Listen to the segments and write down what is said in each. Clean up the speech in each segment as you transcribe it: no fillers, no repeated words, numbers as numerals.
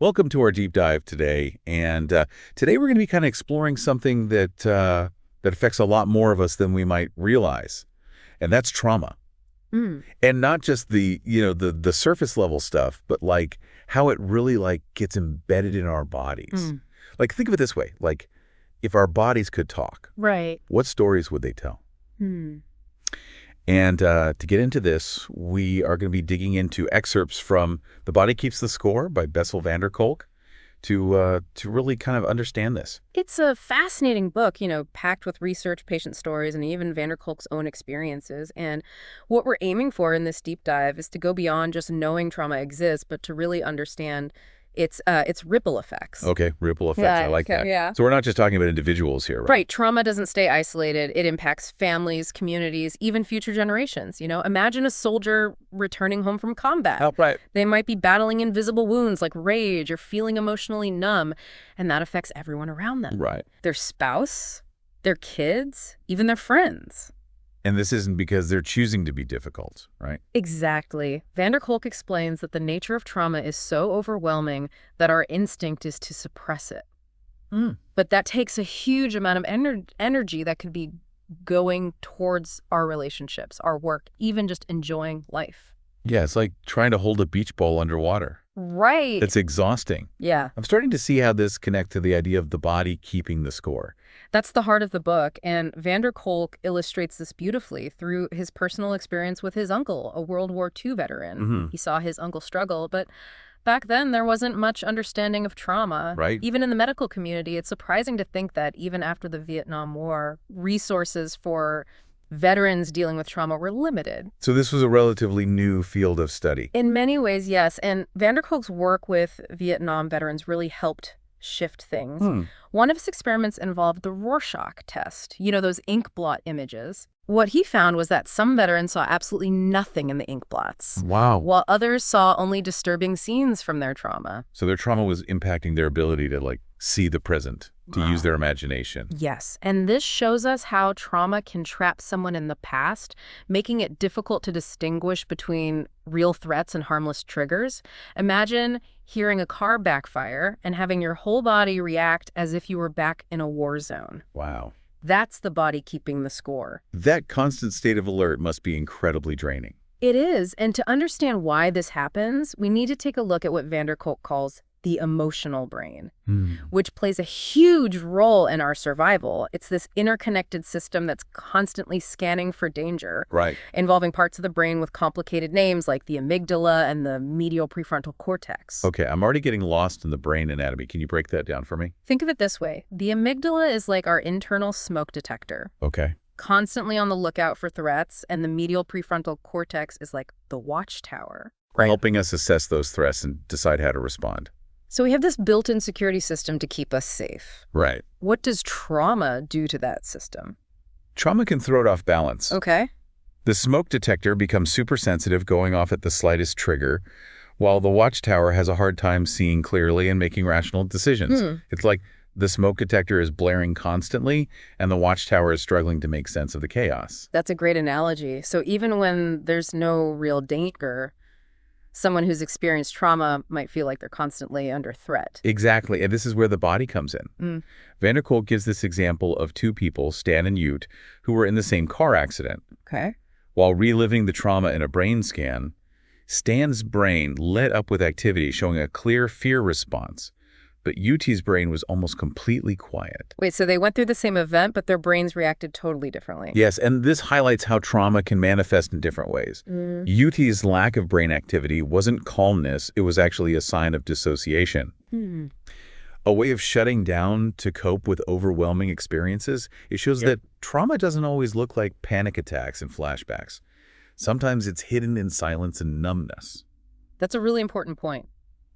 Welcome to our deep dive today. And today we're going to be kind of exploring something that affects a lot more of us than we might realize, and that's trauma. Mm. And not just the surface level stuff, but like how it really like gets embedded in our bodies. Mm. Like think of it this way, like if our bodies could talk, Right. what stories would they tell? Hmm. And to get into this, we are going to be digging into excerpts from The Body Keeps the Score by Bessel van der Kolk to really kind of understand this. It's a fascinating book, packed with research, patient stories, and even van der Kolk's own experiences. And what we're aiming for in this deep dive is to go beyond just knowing trauma exists, but to really understand its ripple effects. Okay, ripple effects. I Yeah, like okay, that. yeah. So we're not just talking about individuals here, right? Right. Trauma doesn't stay isolated. It impacts families, communities, even future generations. Imagine a soldier returning home from combat. Oh, right. They might be battling invisible wounds like rage or feeling emotionally numb, and that affects everyone around them. Right. Their spouse, their kids, even their friends. And this isn't because they're choosing to be difficult, right? Exactly. Van der Kolk explains that the nature of trauma is so overwhelming that our instinct is to suppress it. Mm. But that takes a huge amount of energy that could be going towards our relationships, our work, even just enjoying life. Yeah, it's like trying to hold a beach ball underwater. Right. It's exhausting. Yeah, I'm starting to see how this connects to the idea of the body keeping the score. that's the heart of the book. And van der Kolk illustrates this beautifully through his personal experience with his uncle, a World War II veteran. Mm-hmm. He saw his uncle struggle, but back then there wasn't much understanding of trauma. Right. Even in the medical community, it's surprising to think that even after the Vietnam War, resources for veterans dealing with trauma were limited. So this was a relatively new field of study. In many ways, yes. And van der Kolk's work with Vietnam veterans really helped shift things. Hmm. One of his experiments involved the Rorschach test, those ink blot images. What he found was that some veterans saw absolutely nothing in the ink blots, Wow. while others saw only disturbing scenes from their trauma. So their trauma was impacting their ability to like see the present, to use their imagination. Yes, and this shows us how trauma can trap someone in the past, making it difficult to distinguish between real threats and harmless triggers. Imagine hearing a car backfire and having your whole body react as if you were back in a war zone. Wow. That's the body keeping the score. That constant state of alert must be incredibly draining. It is, and to understand why this happens, we need to take a look at what van der Kolk calls the emotional brain, which plays a huge role in our survival. It's this interconnected system that's constantly scanning for danger, Right. involving parts of the brain with complicated names like the amygdala and the medial prefrontal cortex. Okay, I'm already getting lost in the brain anatomy. Can you break that down for me? Think of it this way. The amygdala is like our internal smoke detector, Okay. constantly on the lookout for threats, and the medial prefrontal cortex is like the watchtower. Helping us assess those threats and decide how to respond. So we have this built-in security system to keep us safe. Right. What does trauma do to that system? Trauma can throw it off balance. Okay. The smoke detector becomes super sensitive, going off at the slightest trigger, while the watchtower has a hard time seeing clearly and making rational decisions. It's like the smoke detector is blaring constantly, and the watchtower is struggling to make sense of the chaos. That's a great analogy. So even when there's no real danger, someone who's experienced trauma might feel like they're constantly under threat. Exactly, and this is where the body comes in. Van der Kolk gives this example of two people, Stan and Ute, who were in the same car accident. Okay. While reliving the trauma in a brain scan, Stan's brain lit up with activity showing a clear fear response, but Ute's brain was almost completely quiet. Wait, so they went through the same event, but their brains reacted totally differently. Yes, and this highlights how trauma can manifest in different ways. Ute's lack of brain activity wasn't calmness, it was actually a sign of dissociation. A way of shutting down to cope with overwhelming experiences. It shows that trauma doesn't always look like panic attacks and flashbacks. Sometimes it's hidden in silence and numbness. That's a really important point.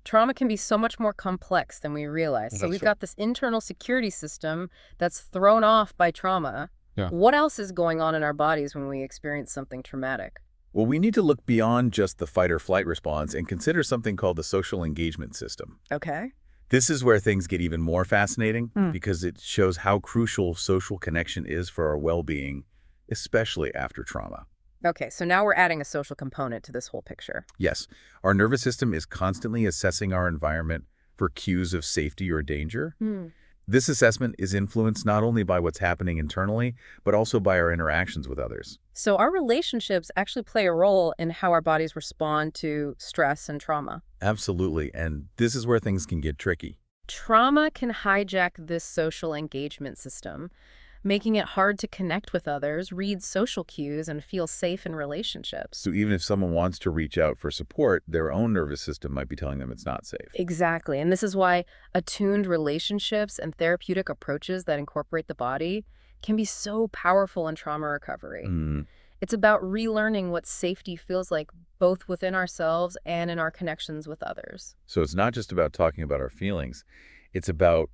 Trauma can be so much more complex than we realize. So we've got this internal security system that's thrown off by trauma. Yeah. What else is going on in our bodies when we experience something traumatic? Well, we need to look beyond just the fight or flight response and consider something called the social engagement system. Okay. This is where things get even more fascinating because it shows how crucial social connection is for our well-being, especially after trauma. Okay, so now we're adding a social component to this whole picture. Yes, our nervous system is constantly assessing our environment for for cues of safety or danger. Hmm. This assessment is influenced not only by what's happening internally, but also by our interactions with others. So our relationships actually play a role in how our bodies respond to stress and trauma. Absolutely, and this is where things can get tricky. Trauma can hijack this social engagement system, making it hard to connect with others, read social cues, and feel safe in relationships. So even if someone wants to reach out for support, their own nervous system might be telling them it's not safe. Exactly. And this is why attuned relationships and therapeutic approaches that incorporate the body can be so powerful in trauma recovery. Mm. It's about relearning what safety feels like both within ourselves and in our connections with others. So it's not just about talking about our feelings, it's about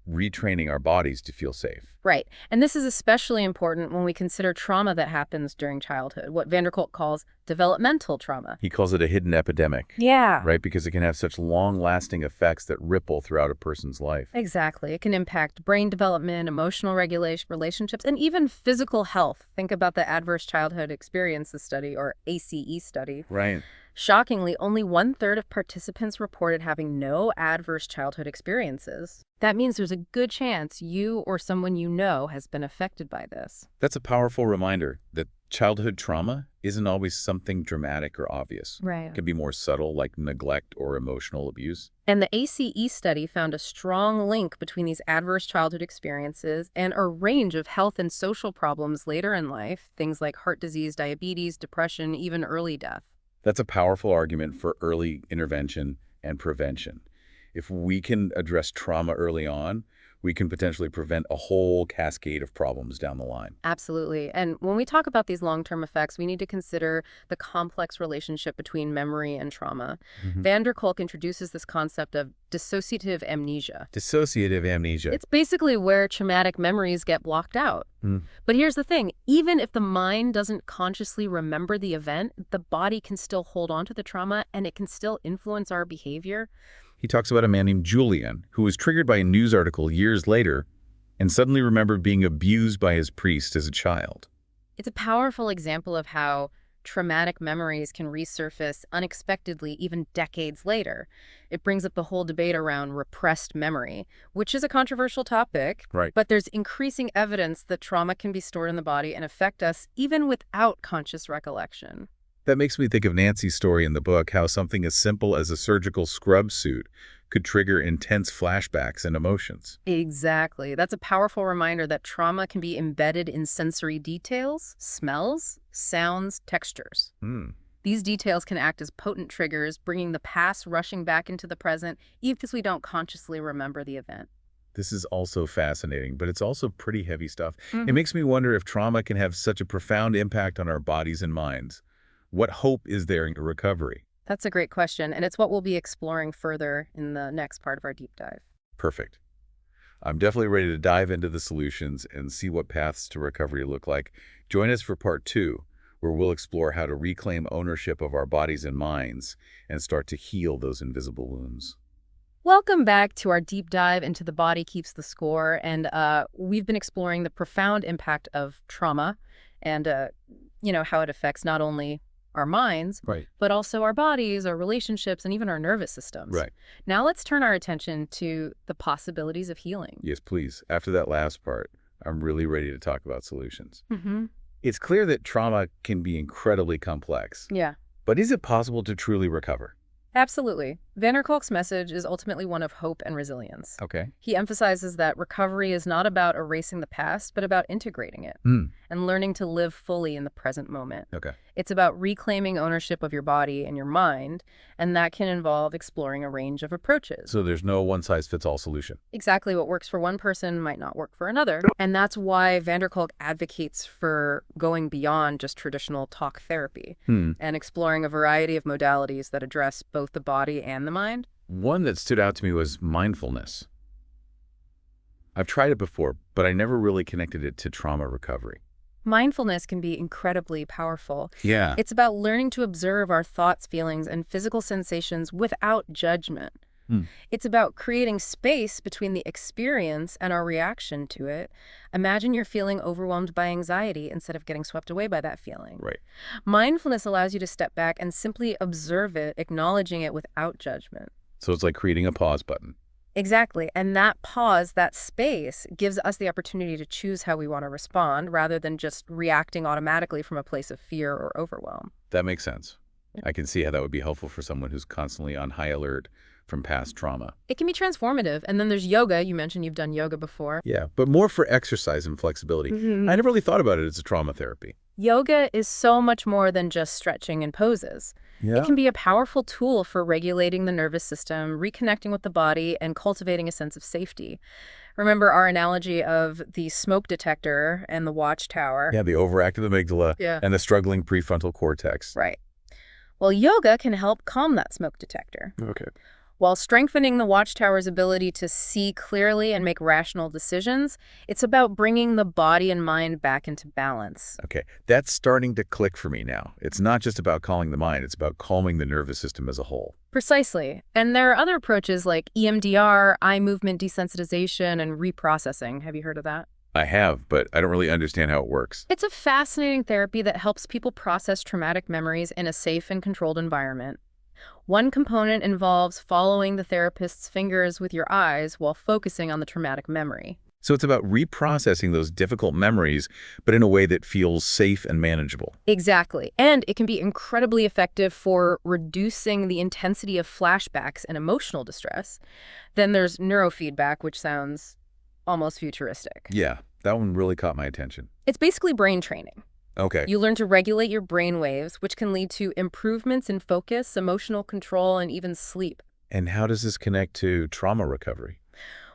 retraining our bodies to feel safe. Right. And this is especially important when we consider trauma that happens during childhood, what Van der Kolk calls developmental trauma. He calls it a hidden epidemic, Yeah. right? Because it can have such long-lasting effects that ripple throughout a person's life. Exactly. It can impact brain development, emotional regulation, relationships, and even physical health. Think about the Adverse Childhood Experiences Study, or ACE study. Right. Shockingly, only 1/3 of participants reported having no adverse childhood experiences. That means there's a good chance you or someone you know has been affected by this. That's a powerful reminder that childhood trauma isn't always something dramatic or obvious. Right. It can be more subtle, like neglect or emotional abuse. And the ACE study found a strong link between these adverse childhood experiences and a range of health and social problems later in life, things like heart disease, diabetes, depression, even early death. That's a powerful argument for early intervention and prevention. If we can address trauma early on, we can potentially prevent a whole cascade of problems down the line. Absolutely. And when we talk about these long-term effects, we need to consider the complex relationship between memory and trauma. Van der Kolk introduces this concept of dissociative amnesia. Dissociative amnesia. It's basically where traumatic memories get blocked out. But here's the thing, even if the mind doesn't consciously remember the event, the body can still hold on to the trauma and it can still influence our behavior. He talks about a man named Julian who was triggered by a news article years later and suddenly remembered being abused by his priest as a child. It's a powerful example of how traumatic memories can resurface unexpectedly even decades later. It brings up the whole debate around repressed memory, which is a controversial topic. Right. But there's increasing evidence that trauma can be stored in the body and affect us even without conscious recollection. That makes me think of Nancy's story in the book, how something as simple as a surgical scrub suit could trigger intense flashbacks and emotions. Exactly. That's a powerful reminder that trauma can be embedded in sensory details, smells, sounds, textures. These details can act as potent triggers, bringing the past rushing back into the present, even if we don't consciously remember the event. This is also fascinating, but it's also pretty heavy stuff. It makes me wonder if trauma can have such a profound impact on our bodies and minds. What hope is there in recovery? That's a great question, and it's what we'll be exploring further in the next part of our deep dive. Perfect. I'm definitely ready to dive into the solutions and see what paths to recovery look like. Join us for part 2, where we'll explore how to reclaim ownership of our bodies and minds and start to heal those invisible wounds. Welcome back to our deep dive into The Body Keeps the Score, and we've been exploring the profound impact of trauma and, how it affects not only our minds, Right. but also our bodies, our relationships, and even our nervous systems. Right. Now let's turn our attention to the possibilities of healing. Yes, please. After that last part, I'm really ready to talk about solutions. Mm-hmm. It's clear that trauma can be incredibly complex. Yeah. But is it possible to truly recover? Absolutely. Van der Kolk's message is ultimately one of hope and resilience. Okay. He emphasizes that recovery is not about erasing the past, but about integrating it and learning to live fully in the present moment. Okay. It's about reclaiming ownership of your body and your mind, and that can involve exploring a range of approaches. So there's no one-size-fits-all solution. Exactly what works for one person might not work for another. And that's why Van der Kolk advocates for going beyond just traditional talk therapy and exploring a variety of modalities that address both the body and the mind. One that stood out to me was mindfulness. I've tried it before, but I never really connected it to trauma recovery. Mindfulness can be incredibly powerful. Yeah. It's about learning to observe our thoughts, feelings, and physical sensations without judgment. It's about creating space between the experience and our reaction to it. Imagine you're feeling overwhelmed by anxiety instead of getting swept away by that feeling. Right. Mindfulness allows you to step back and simply observe it, acknowledging it without judgment. So it's like creating a pause button. Exactly. And that pause, that space, gives us the opportunity to choose how we want to respond rather than just reacting automatically from a place of fear or overwhelm. That makes sense. I can see how that would be helpful for someone who's constantly on high alert from past trauma. It can be transformative. And then there's yoga. You mentioned you've done yoga before. Yeah, but more for exercise and flexibility. I never really thought about it as a trauma therapy. Yoga is so much more than just stretching and poses. It Yeah. can be a powerful tool for regulating the nervous system, reconnecting with the body, and cultivating a sense of safety. Remember our analogy of the smoke detector and the watchtower? Yeah, the overactive amygdala Yeah. and the struggling prefrontal cortex. Right. Well, yoga can help calm that smoke detector, Okay. while strengthening the watchtower's ability to see clearly and make rational decisions. It's about bringing the body and mind back into balance. Okay, that's starting to click for me now. It's not just about calming the mind, it's about calming the nervous system as a whole. Precisely. And there are other approaches like EMDR, eye movement desensitization, and reprocessing. Have you heard of that? I have, but I don't really understand how it works. It's a fascinating therapy that helps people process traumatic memories in a safe and controlled environment. One component involves following the therapist's fingers with your eyes while focusing on the traumatic memory. So it's about reprocessing those difficult memories, but in a way that feels safe and manageable. Exactly. And it can be incredibly effective for reducing the intensity of flashbacks and emotional distress. Then there's neurofeedback, which sounds almost futuristic. Yeah, that one really caught my attention. It's basically brain training. Okay. You learn to regulate your brain waves, which can lead to improvements in focus, emotional control, and even sleep. And how does this connect to trauma recovery?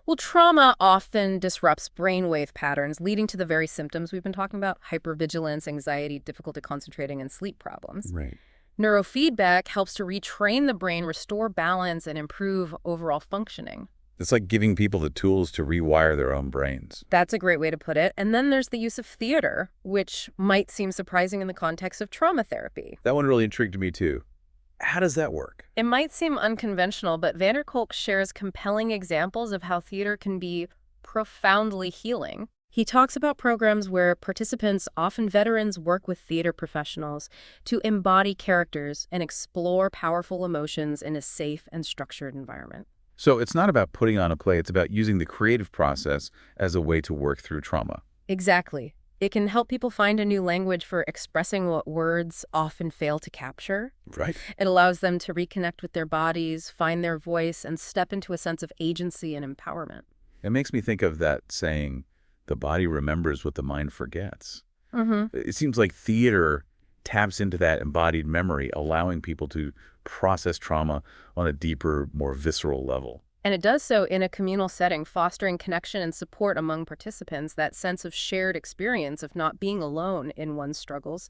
Well, trauma often disrupts brainwave patterns, leading to the very symptoms we've been talking about: hypervigilance, anxiety, difficulty concentrating, and sleep problems. Right. Neurofeedback helps to retrain the brain, restore balance, and improve overall functioning. It's like giving people the tools to rewire their own brains. That's a great way to put it. And then there's the use of theater, which might seem surprising in the context of trauma therapy. That one really intrigued me too. How does that work? It might seem unconventional, but van der Kolk shares compelling examples of how theater can be profoundly healing. He talks about programs where participants, often veterans, work with theater professionals to embody characters and explore powerful emotions in a safe and structured environment. So it's not about putting on a play, it's about using the creative process as a way to work through trauma. Exactly. It can help people find a new language for expressing what words often fail to capture. Right. It allows them to reconnect with their bodies, find their voice, and step into a sense of agency and empowerment. It makes me think of that saying, the body remembers what the mind forgets. It seems like theater taps into that embodied memory, allowing people to process trauma on a deeper, more visceral level. And it does so in a communal setting, fostering connection and support among participants. That sense of shared experience of not being alone in one's struggles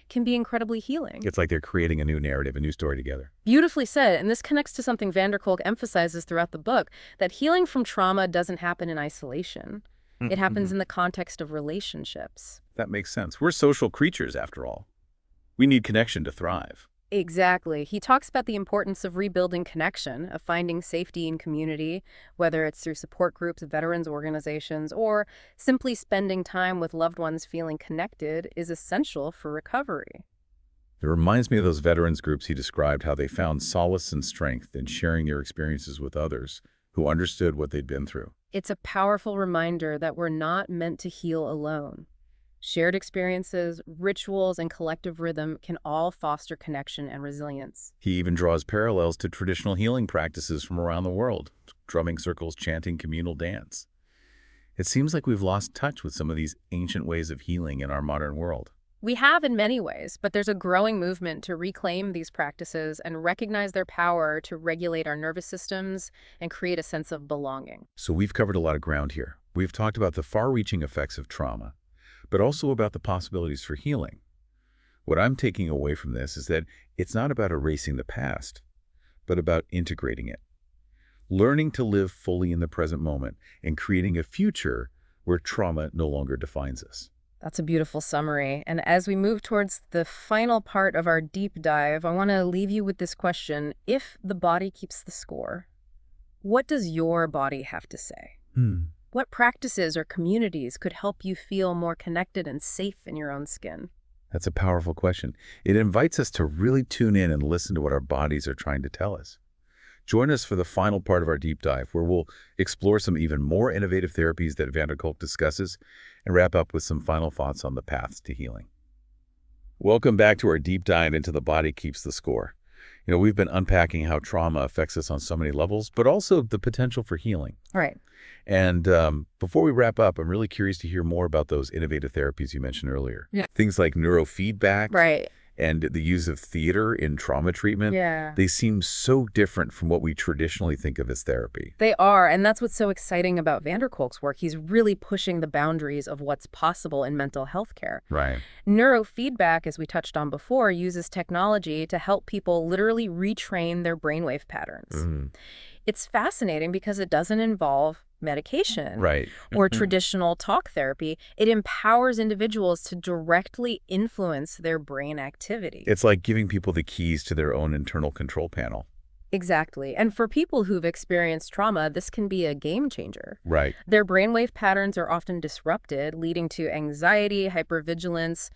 can be incredibly healing. It's like they're creating a new narrative, a new story together. Beautifully said, and this connects to something van der Kolk emphasizes throughout the book, that healing from trauma doesn't happen in isolation. It happens in the context of relationships. That makes sense. We're social creatures, after all. We need connection to thrive. Exactly. He talks about the importance of rebuilding connection, of finding safety in community, whether it's through support groups, veterans organizations, or simply spending time with loved ones feeling connected is essential for recovery. It reminds me of those veterans groups he described, how they found solace and strength in sharing their experiences with others who understood what they'd been through. It's a powerful reminder that we're not meant to heal alone. Shared experiences, rituals, and collective rhythm can all foster connection and resilience. He even draws parallels to traditional healing practices from around the world, drumming circles, chanting, communal dance. It seems like we've lost touch with some of these ancient ways of healing in our modern world. We have in many ways, but there's a growing movement to reclaim these practices and recognize their power to regulate our nervous systems and create a sense of belonging. So we've covered a lot of ground here. We've talked about the far-reaching effects of trauma, but also about the possibilities for healing. What I'm taking away from this is that it's not about erasing the past, but about integrating it. Learning to live fully in the present moment and creating a future where trauma no longer defines us. That's a beautiful summary. And as we move towards the final part of our deep dive, I want to leave you with this question. If the body keeps the score, what does your body have to say? What practices or communities could help you feel more connected and safe in your own skin? That's a powerful question. It invites us to really tune in and listen to what our bodies are trying to tell us. Join us for the final part of our deep dive, where we'll explore some even more innovative therapies that van der Kolk discusses and wrap up with some final thoughts on the paths to healing. Welcome back to our deep dive into The Body Keeps the Score. We've been unpacking how trauma affects us on so many levels, but also the potential for healing. Right. And before we wrap up, I'm really curious to hear more about those innovative therapies you mentioned earlier. Yeah. Things like neurofeedback. Right. And the use of theater in trauma treatment. Yeah. They seem so different from what we traditionally think of as therapy. They are, and that's what's so exciting about van der Kolk's work. He's really pushing the boundaries of what's possible in mental health care. Right. Neurofeedback, as we touched on before, uses technology to help people literally retrain their brainwave patterns. It's fascinating because it doesn't involve medication or traditional talk therapy. It empowers individuals to directly influence their brain activity. It's like giving people the keys to their own internal control panel. Exactly. And for people who've experienced trauma, this can be a game changer. Right. Their brainwave patterns are often disrupted, leading to anxiety, hypervigilance,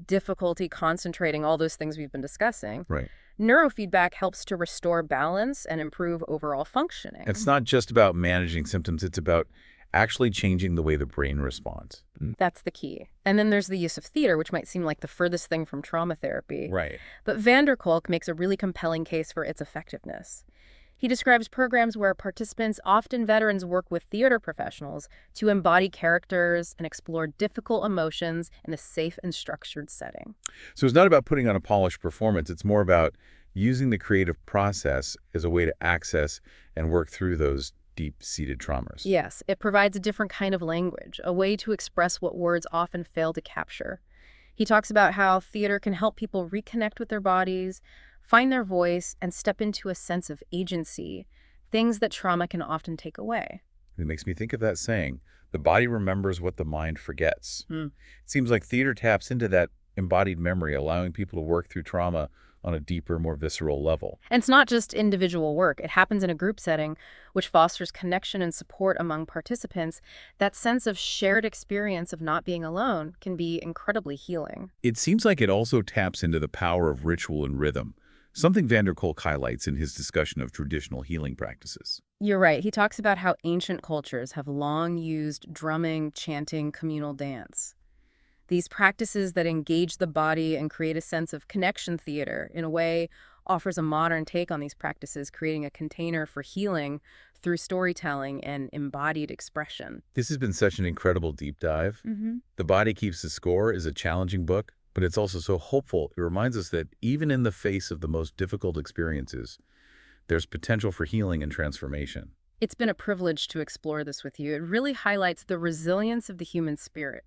difficulty concentrating, all those things we've been discussing. Right. Neurofeedback helps to restore balance and improve overall functioning. It's not just about managing symptoms. It's about actually changing the way the brain responds. That's the key. And then there's the use of theater, which might seem like the furthest thing from trauma therapy. Right. But van der Kolk makes a really compelling case for its effectiveness. He describes programs where participants, often veterans, work with theater professionals to embody characters and explore difficult emotions in a safe and structured setting. So it's not about putting on a polished performance. It's more about using the creative process as a way to access and work through those deep-seated traumas. Yes, it provides a different kind of language, a way to express what words often fail to capture. He talks about how theater can help people reconnect with their bodies, find their voice, and step into a sense of agency, things that trauma can often take away. It makes me think of that saying, the body remembers what the mind forgets. It seems like theater taps into that embodied memory, allowing people to work through trauma on a deeper, more visceral level. And it's not just individual work. It happens in a group setting, which fosters connection and support among participants. That sense of shared experience of not being alone can be incredibly healing. It seems like it also taps into the power of ritual and rhythm, something van der Kolk highlights in his discussion of traditional healing practices. You're right. He talks about how ancient cultures have long used drumming, chanting, communal dance. These practices that engage the body and create a sense of connection theater, in a way, offers a modern take on these practices, creating a container for healing through storytelling and embodied expression. This has been such an incredible deep dive. The Body Keeps the Score is a challenging book, but it's also so hopeful. It reminds us that even in the face of the most difficult experiences, there's potential for healing and transformation. It's been a privilege to explore this with you. It really highlights the resilience of the human spirit.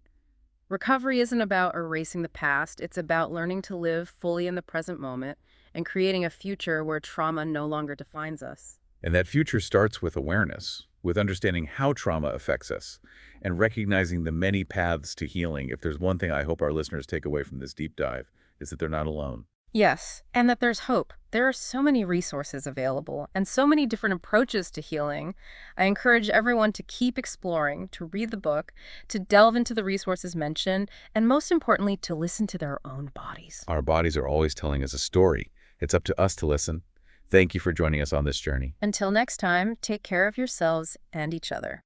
Recovery isn't about erasing the past. It's about learning to live fully in the present moment and creating a future where trauma no longer defines us. And that future starts with awareness, with understanding how trauma affects us, and recognizing the many paths to healing. If there's one thing I hope our listeners take away from this deep dive, is that they're not alone. Yes, and that there's hope. There are so many resources available and so many different approaches to healing. I encourage everyone to keep exploring, to read the book, to delve into the resources mentioned, and most importantly, to listen to their own bodies. Our bodies are always telling us a story. It's up to us to listen. Thank you for joining us on this journey. Until next time, take care of yourselves and each other.